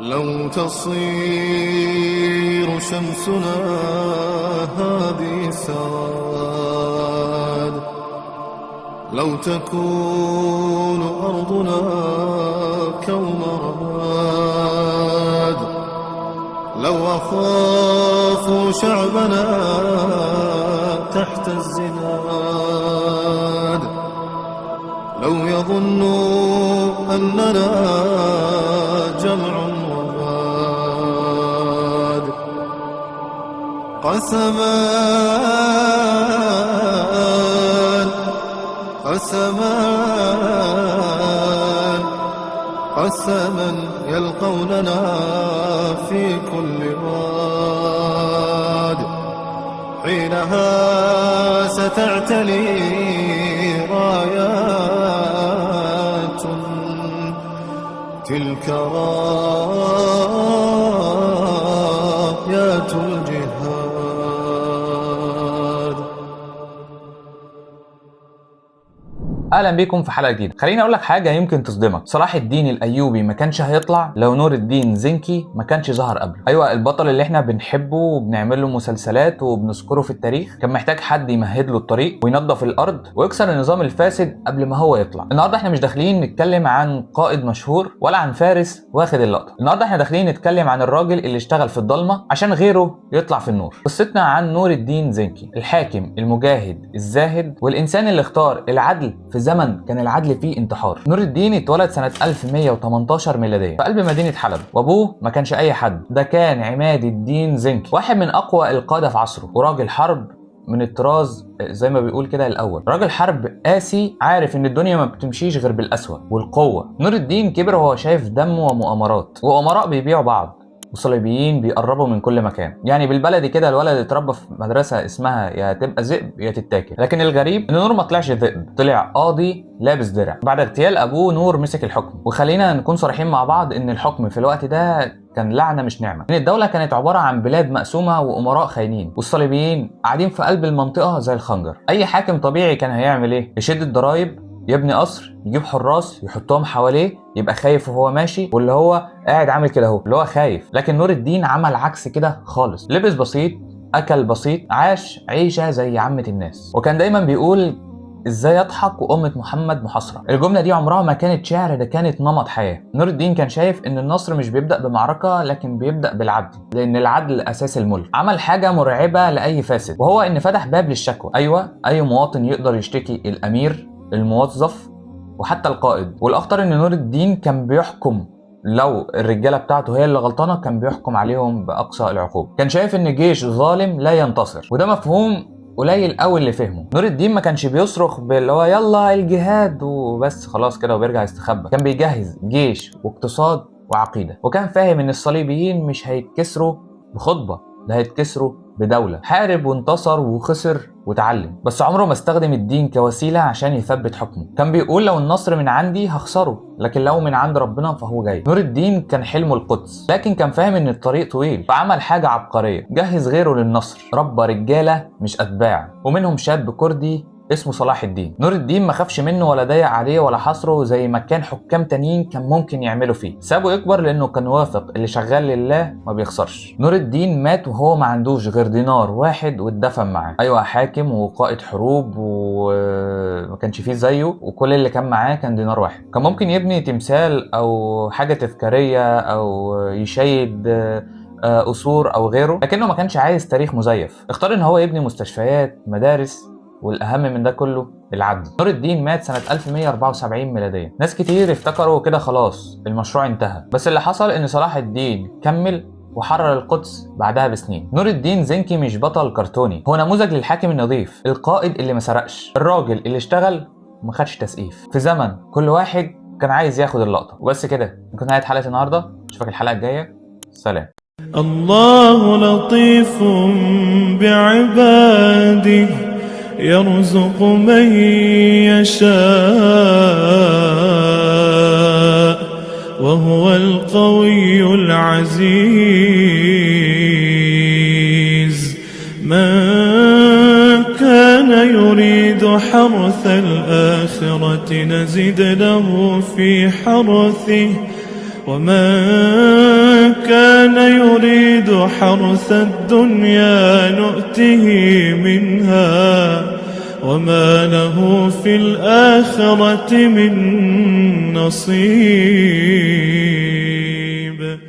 لو تصير شمسنا هذه سواد، لو تكون أرضنا كوم رماد، لو أخاف شعبنا تحت الزناد، لو يظنوا أننا جمع وباد، قسمان قسمان قسما يلقوننا في كل واد، حينها ستعتلي رايات تلك رايات الجهاد. اهلا بيكم في حلقه جديده. خليني اقول لك حاجه يمكن تصدمك. صلاح الدين الايوبي ما كانش هيطلع لو نور الدين زنكي ما كانش ظهر قبله. ايوه، البطل اللي احنا بنحبه وبنعمل له مسلسلات وبنذكره في التاريخ كان محتاج حد يمهد له الطريق وينظف الارض ويكسر النظام الفاسد قبل ما هو يطلع. النهارده احنا مش داخلين نتكلم عن قائد مشهور ولا عن فارس واخد اللقطه. النهارده احنا داخلين نتكلم عن الراجل اللي اشتغل في الضلمه عشان غيره يطلع في النور. قصتنا عن نور الدين زنكي، الحاكم المجاهد الزاهد والانسان اللي اختار العدل في زمن كان العدل فيه انتحار. نور الدين اتولد سنة 1118 ميلادية في قلب مدينة حلب، وابوه ما كانش اي حد، ده كان عماد الدين زنكي، واحد من اقوى القادة في عصره وراجل حرب من الطراز زي ما بيقول كده الاول. راجل حرب قاسي عارف ان الدنيا ما بتمشيش غير بالقسوة والقوة. نور الدين كبر وهو شايف دم ومؤامرات، وامراء بيبيعوا بعض وصليبيين بيقربوا من كل مكان. يعني بالبلدي كده الولد اتربى في مدرسه اسمها يا تبقى ذئب يا تتاكل. لكن الغريب ان نور ما طلعش ذئب، طلع قاضي لابس درع. بعد اغتيال ابوه نور مسك الحكم، وخلينا نكون صريحين مع بعض ان الحكم في الوقت ده كان لعنه مش نعمه. ان الدوله كانت عباره عن بلاد مقسومه وامراء خاينين، والصليبيين قاعدين في قلب المنطقه زي الخنجر. اي حاكم طبيعي كان هيعمل ايه؟ يشد الضرايب، يبني قصر، يجيب حراس يحطهم حواليه، يبقى خايف وهو ماشي، واللي هو قاعد عامل كده اهو اللي هو خايف. لكن نور الدين عمل عكس كده خالص، لبس بسيط، اكل بسيط، عاش عيشه زي عامه الناس، وكان دايما بيقول ازاي اضحك وامه محمد محاصره. الجمله دي عمرها ما كانت شعر، ده كانت نمط حياه. نور الدين كان شايف ان النصر مش بيبدا بمعركه لكن بيبدا بالعدل، لان العدل اساس الملك. عمل حاجه مرعبه لاي فاسد، وهو ان فتح باب للشكوى. ايوه، اي مواطن يقدر يشتكي الامير، الموظف، وحتى القائد. والاخطر ان نور الدين كان بيحكم، لو الرجاله بتاعته هي اللي غلطانه كان بيحكم عليهم باقصى العقوبه. كان شايف ان جيش ظالم لا ينتصر، وده مفهوم قليل قوي اللي فهمه. نور الدين ما كانش بيصرخ باللي هو يلا الجهاد وبس خلاص كده وبيرجع يستخبى، كان بيجهز جيش واقتصاد وعقيده. وكان فاهم ان الصليبيين مش هيتكسروا بخطبه، ده هيتكسروا بدولة. حارب وانتصر وخسر وتعلم، بس عمره ما استخدم الدين كوسيلة عشان يثبت حكمه. كان بيقول لو النصر من عندي هخسره، لكن لو من عند ربنا فهو جاي. نور الدين كان حلمه القدس، لكن كان فاهم ان الطريق طويل، فعمل حاجة عبقرية، جهز غيره للنصر، ربى رجالة مش أتباع، ومنهم شاب كردي اسمه صلاح الدين. نور الدين ما خافش منه ولا ضايق عليه ولا حصره زي ما كان حكام تانيين كان ممكن يعملوا فيه. سابه يكبر لانه كان واثق اللي شغال لله ما بيخسرش. نور الدين مات وهو ما عندوش غير دينار واحد واتدفن معاه. ايوه، حاكم وقائد حروب وما كانش فيه زيه، وكل اللي كان معاه كان دينار واحد. كان ممكن يبني تمثال او حاجه تذكاريه او يشيد قصور او غيره، لكنه ما كانش عايز تاريخ مزيف. اختار ان هو يبني مستشفيات، مدارس، والاهم من ده كله العدل. نور الدين مات سنة 1174 ميلادية. ناس كتير افتكروا كده خلاص المشروع انتهى، بس اللي حصل ان صلاح الدين كمل وحرر القدس بعدها بسنين. نور الدين زنكي مش بطل كرتوني، هو نموذج للحاكم النظيف، القائد اللي ما سرقش، الراجل اللي اشتغل وما خدش تسقيف في زمن كل واحد كان عايز ياخد اللقطة. وبس كده نكون نهاية حلقة النهاردة. اشوفك الحلقة الجاية، سلام. الله لطيف بعباده يرزق من يشاء وهو القوي العزيز. من كان يريد حرث الآخرة نزد له في حرثه ومن حرث الدنيا نؤته منها وما له في الآخرة من نصيب.